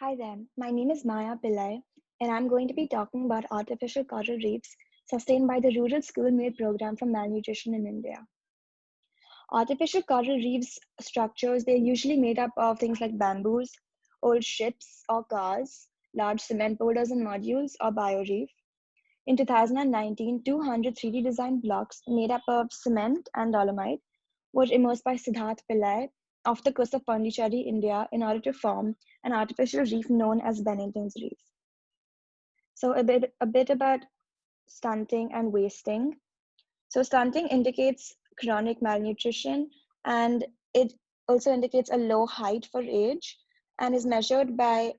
Hi there, my name is Maya Pillai, and I'm going to be talking about artificial coral reefs sustained by the Rural School Meal Program for Malnutrition in India. Artificial coral reefs structures, they're usually made up of things like bamboos, old ships or cars, large cement boulders and modules, or bioreef. In 2019, 200 3D designed blocks made up of cement and dolomite were immersed by Siddharth Pillai off the coast of Pondicherry, India, in order to form an artificial reef known as Bennington's Reef. So a bit about stunting and wasting. So stunting indicates chronic malnutrition, and it also indicates a low height for age and is measured by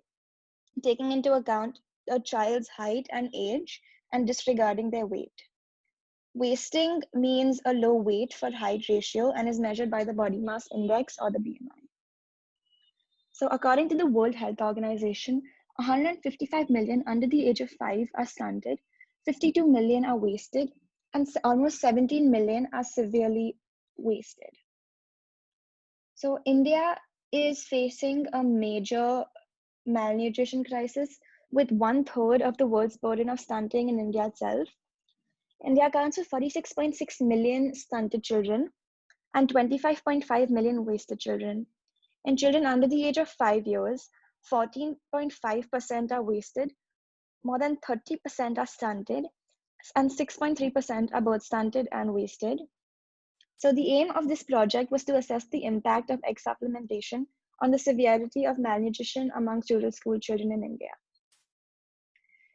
taking into account a child's height and age and disregarding their weight. Wasting means a low weight for height ratio and is measured by the body mass index or the BMI. So according to the World Health Organization, 155 million under the age of 5 are stunted, 52 million are wasted, and almost 17 million are severely wasted. So India is facing a major malnutrition crisis with 1/3 of the world's burden of stunting in India itself. India accounts for 46.6 million stunted children and 25.5 million wasted children. In children under the age of 5 years, 14.5% are wasted, more than 30% are stunted, and 6.3% are both stunted and wasted. So the aim of this project was to assess the impact of egg supplementation on the severity of malnutrition amongst rural school children in India.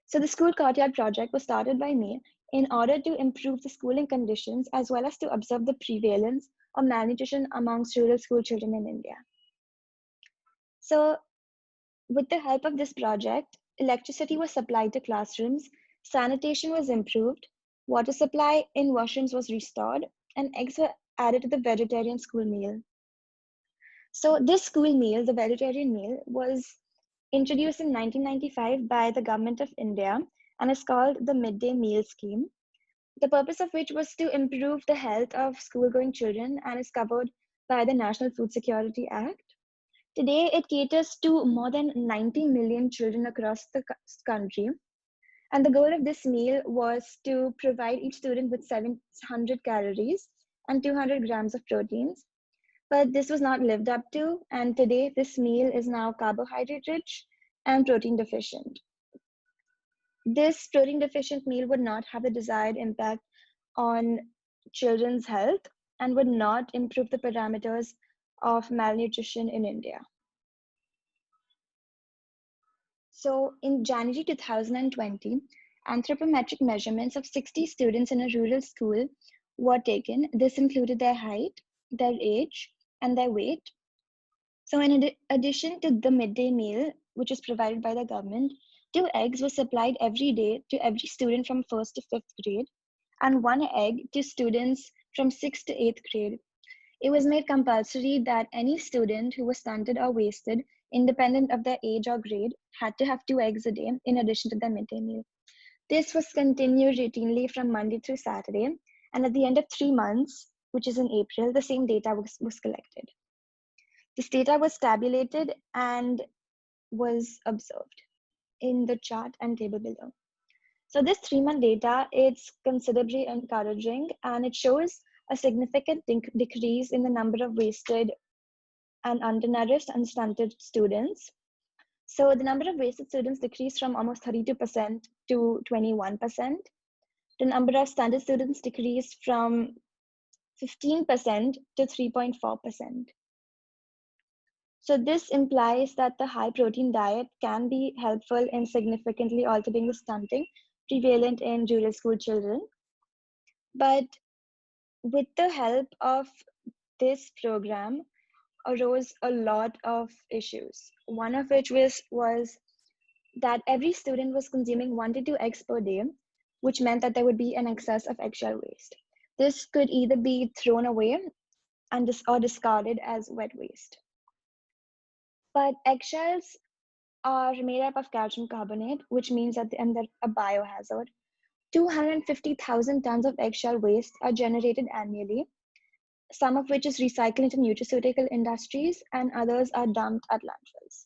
So the School Courtyard project was started by me in order to improve the schooling conditions as well as to observe the prevalence of malnutrition amongst rural school children in India. So with the help of this project, electricity was supplied to classrooms, sanitation was improved, water supply in washrooms was restored, and eggs were added to the vegetarian school meal. So this school meal, the vegetarian meal, was introduced in 1995 by the Government of India and is called the Midday Meal Scheme, the purpose of which was to improve the health of school-going children and is covered by the National Food Security Act. Today, it caters to more than 90 million children across the country. And the goal of this meal was to provide each student with 700 calories and 200 grams of proteins. But this was not lived up to. And today, this meal is now carbohydrate rich and protein deficient. This protein deficient meal would not have the desired impact on children's health and would not improve the parameters of malnutrition in India. So in January 2020, anthropometric measurements of 60 students in a rural school were taken. This included their height, their age, and their weight. So in addition to the midday meal, which is provided by the government, 2 eggs were supplied every day to every student from 1st to 5th grade, and 1 egg to students from 6th to 8th grade. It was made compulsory that any student who was stunted or wasted, independent of their age or grade, had to have 2 eggs a day in addition to their midday meal. This was continued routinely from Monday through Saturday, and at the end of 3 months, which is in April, the same data was collected. This data was tabulated and was observed in the chart and table below. So this 3-month data, it's considerably encouraging, and it shows a significant decrease in the number of wasted and undernourished and stunted students. So the number of wasted students decreased from almost 32% to 21%. The number of stunted students decreased from 15% to 3.4%. So this implies that the high protein diet can be helpful in significantly altering the stunting prevalent in rural school children. But with the help of this program arose a lot of issues. One of which was that every student was consuming 1 to 2 eggs per day, which meant that there would be an excess of eggshell waste. This could either be thrown away or discarded as wet waste. But eggshells are made up of calcium carbonate, which means that they're a biohazard. 250,000 tons of eggshell waste are generated annually, some of which is recycled into nutraceutical industries and others are dumped at landfills.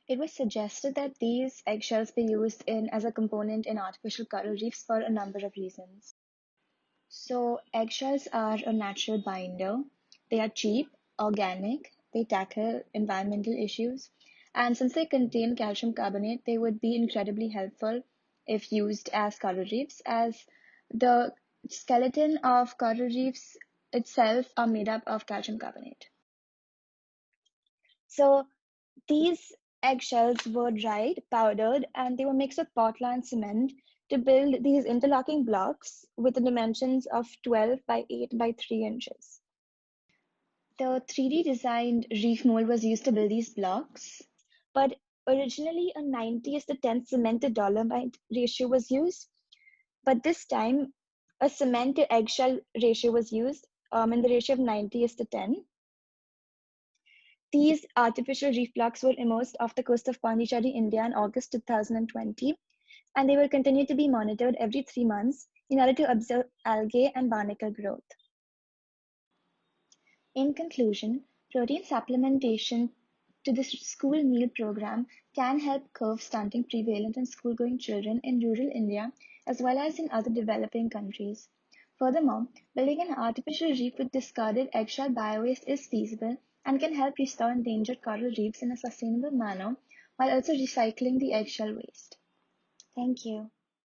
It was suggested that these eggshells be used as a component in artificial coral reefs for a number of reasons. So eggshells are a natural binder. They are cheap, organic, they tackle environmental issues, and since they contain calcium carbonate, they would be incredibly helpful if used as coral reefs, as the skeleton of coral reefs itself are made up of calcium carbonate. So these eggshells were dried, powdered, and they were mixed with Portland cement to build these interlocking blocks with the dimensions of 12 by 8 by 3 inches. The 3D designed reef mold was used to build these blocks, but originally a 90:10 cement to dolomite ratio was used. But this time, a cement to eggshell ratio was used in the ratio of 90:10. These artificial reef blocks were immersed off the coast of Pondicherry, India in August 2020, and they will continue to be monitored every 3 months in order to observe algae and barnacle growth. In conclusion, protein supplementation to the school meal program can help curb stunting prevalent in school-going children in rural India as well as in other developing countries. Furthermore, building an artificial reef with discarded eggshell biowaste is feasible and can help restore endangered coral reefs in a sustainable manner while also recycling the eggshell waste. Thank you.